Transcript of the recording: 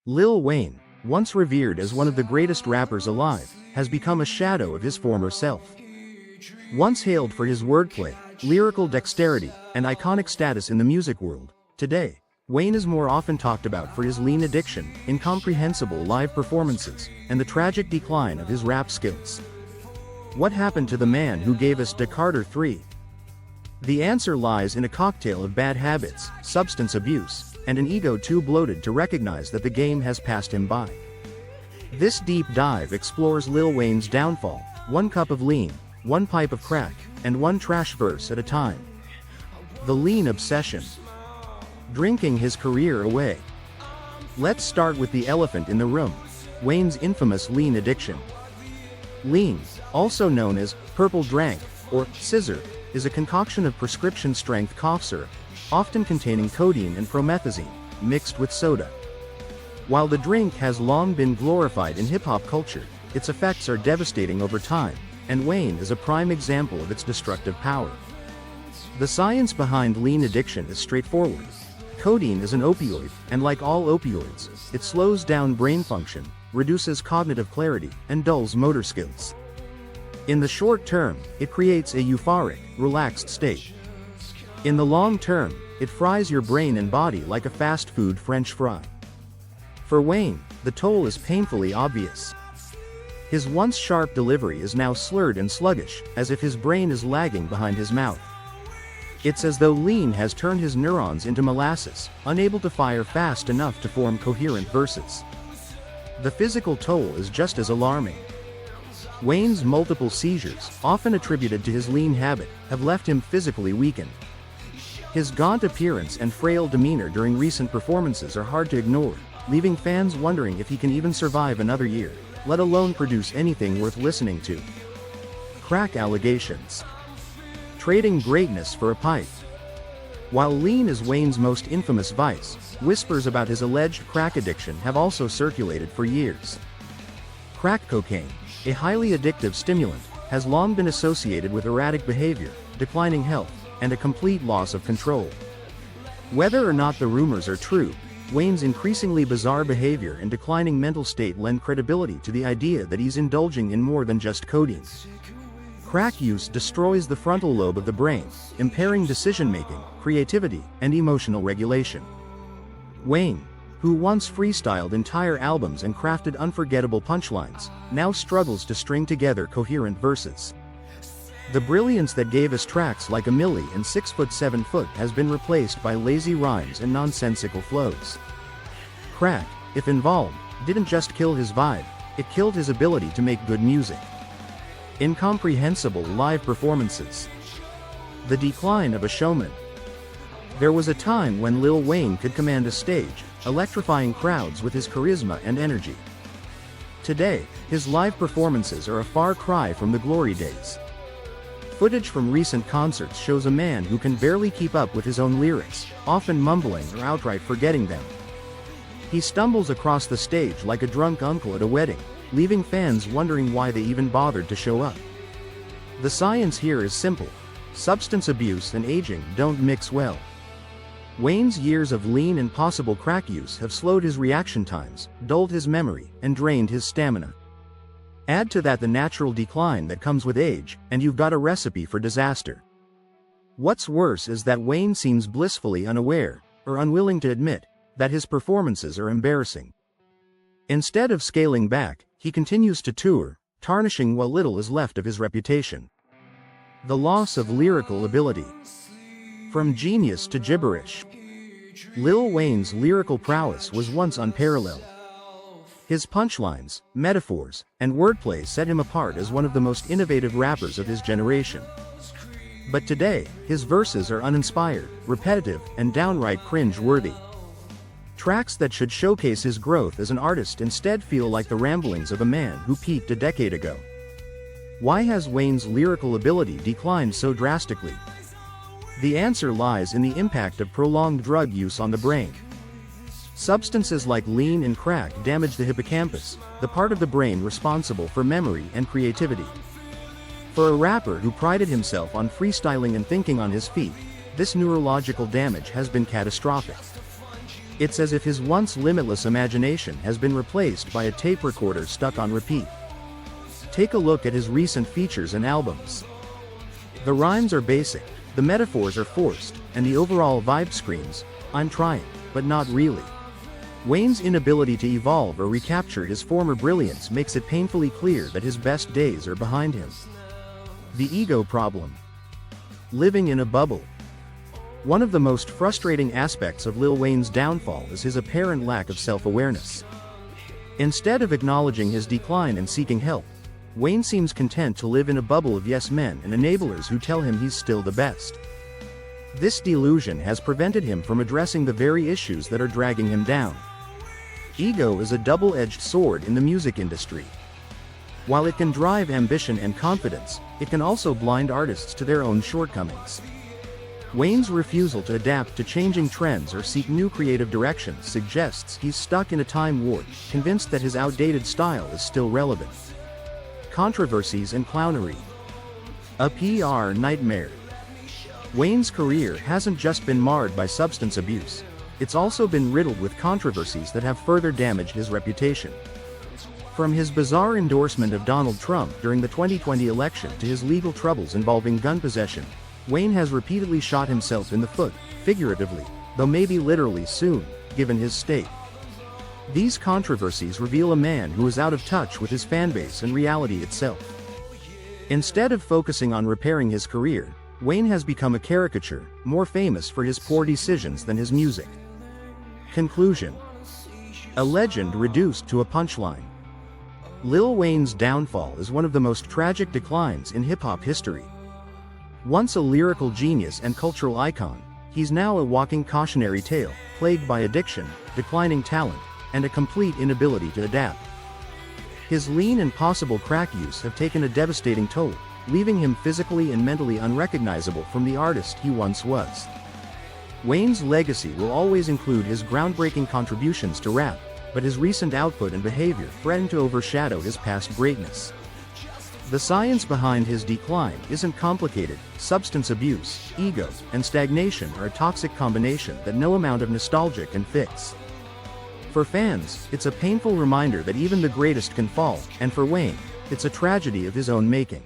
Lil Wayne, once revered as one of the greatest rappers alive, has become a shadow of his former self. Once hailed for his wordplay, lyrical dexterity, and iconic status in the music world, today, Wayne is more often talked about for his lean addiction, incomprehensible live performances, and the tragic decline of his rap skills. What happened to the man who gave us Da Carter 3? The answer lies in a cocktail of bad habits, substance abuse, and an ego too bloated to recognize that the game has passed him by. This deep dive explores Lil Wayne's downfall, one cup of lean, one pipe of crack, and one trash verse at a time. The lean obsession. Drinking his career away. Let's start with the elephant in the room, Wayne's infamous lean addiction. Lean, also known as purple drank or scissor, is a concoction of prescription-strength cough syrup, often containing codeine and promethazine, mixed with soda. While the drink has long been glorified in hip-hop culture, its effects are devastating over time, and Wayne is a prime example of its destructive power. The science behind lean addiction is straightforward. Codeine is an opioid, and like all opioids, it slows down brain function, reduces cognitive clarity, and dulls motor skills. In the short term, it creates a euphoric, relaxed state. In the long term, it fries your brain and body like a fast food French fry. For Wayne, the toll is painfully obvious. His once sharp delivery is now slurred and sluggish, as if his brain is lagging behind his mouth. It's as though lean has turned his neurons into molasses, unable to fire fast enough to form coherent verses. The physical toll is just as alarming. Wayne's multiple seizures, often attributed to his lean habit, have left him physically weakened. His gaunt appearance and frail demeanor during recent performances are hard to ignore, leaving fans wondering if he can even survive another year, let alone produce anything worth listening to. Crack allegations. Trading greatness for a pipe. While lean is Wayne's most infamous vice, whispers about his alleged crack addiction have also circulated for years. Crack cocaine, a highly addictive stimulant, has long been associated with erratic behavior, declining health, and a complete loss of control. Whether or not the rumors are true, Wayne's increasingly bizarre behavior and declining mental state lend credibility to the idea that he's indulging in more than just codeine. Crack use destroys the frontal lobe of the brain, impairing decision-making, creativity, and emotional regulation. Wayne, who once freestyled entire albums and crafted unforgettable punchlines, now struggles to string together coherent verses. The brilliance that gave us tracks like A Milli and 6'7" has been replaced by lazy rhymes and nonsensical flows. Crack, if involved, didn't just kill his vibe, it killed his ability to make good music. Incomprehensible live performances. The decline of a showman. There was a time when Lil Wayne could command a stage, electrifying crowds with his charisma and energy. Today, his live performances are a far cry from the glory days. Footage from recent concerts shows a man who can barely keep up with his own lyrics, often mumbling or outright forgetting them. He stumbles across the stage like a drunk uncle at a wedding, leaving fans wondering why they even bothered to show up. The science here is simple. Substance abuse and aging don't mix well. Wayne's years of lean and possible crack use have slowed his reaction times, dulled his memory, and drained his stamina. Add to that the natural decline that comes with age, and you've got a recipe for disaster. What's worse is that Wayne seems blissfully unaware, or unwilling to admit, that his performances are embarrassing. Instead of scaling back, he continues to tour, tarnishing what little is left of his reputation. The loss of lyrical ability. From genius to gibberish. Lil Wayne's lyrical prowess was once unparalleled. His punchlines, metaphors, and wordplay set him apart as one of the most innovative rappers of his generation. But today, his verses are uninspired, repetitive, and downright cringe-worthy. Tracks that should showcase his growth as an artist instead feel like the ramblings of a man who peaked a decade ago. Why has Wayne's lyrical ability declined so drastically? The answer lies in the impact of prolonged drug use on the brain. Substances like lean and crack damage the hippocampus, the part of the brain responsible for memory and creativity. For a rapper who prided himself on freestyling and thinking on his feet, this neurological damage has been catastrophic. It's as if his once limitless imagination has been replaced by a tape recorder stuck on repeat. Take a look at his recent features and albums. The rhymes are basic, the metaphors are forced, and the overall vibe screams, "I'm trying, but not really." Wayne's inability to evolve or recapture his former brilliance makes it painfully clear that his best days are behind him. The ego problem. Living in a bubble. One of the most frustrating aspects of Lil Wayne's downfall is his apparent lack of self-awareness. Instead of acknowledging his decline and seeking help, Wayne seems content to live in a bubble of yes men and enablers who tell him he's still the best. This delusion has prevented him from addressing the very issues that are dragging him down. Ego is a double-edged sword in the music industry. While it can drive ambition and confidence, it can also blind artists to their own shortcomings. Wayne's refusal to adapt to changing trends or seek new creative directions suggests he's stuck in a time warp, convinced that his outdated style is still relevant. Controversies and clownery. A PR nightmare. Wayne's career hasn't just been marred by substance abuse, it's also been riddled with controversies that have further damaged his reputation. From his bizarre endorsement of Donald Trump during the 2020 election to his legal troubles involving gun possession, Wayne has repeatedly shot himself in the foot, figuratively, though maybe literally soon, given his state. These controversies reveal a man who is out of touch with his fanbase and reality itself. Instead of focusing on repairing his career, Wayne has become a caricature, more famous for his poor decisions than his music. Conclusion. A legend reduced to a punchline. Lil Wayne's downfall is one of the most tragic declines in hip-hop history. Once a lyrical genius and cultural icon, he's now a walking cautionary tale, plagued by addiction, declining talent, and a complete inability to adapt. His lean and possible crack use have taken a devastating toll, leaving him physically and mentally unrecognizable from the artist he once was. Wayne's legacy will always include his groundbreaking contributions to rap, but his recent output and behavior threaten to overshadow his past greatness. The science behind his decline isn't complicated. Substance abuse, ego, and stagnation are a toxic combination that no amount of nostalgia can fix. For fans, it's a painful reminder that even the greatest can fall, and for Wayne, it's a tragedy of his own making.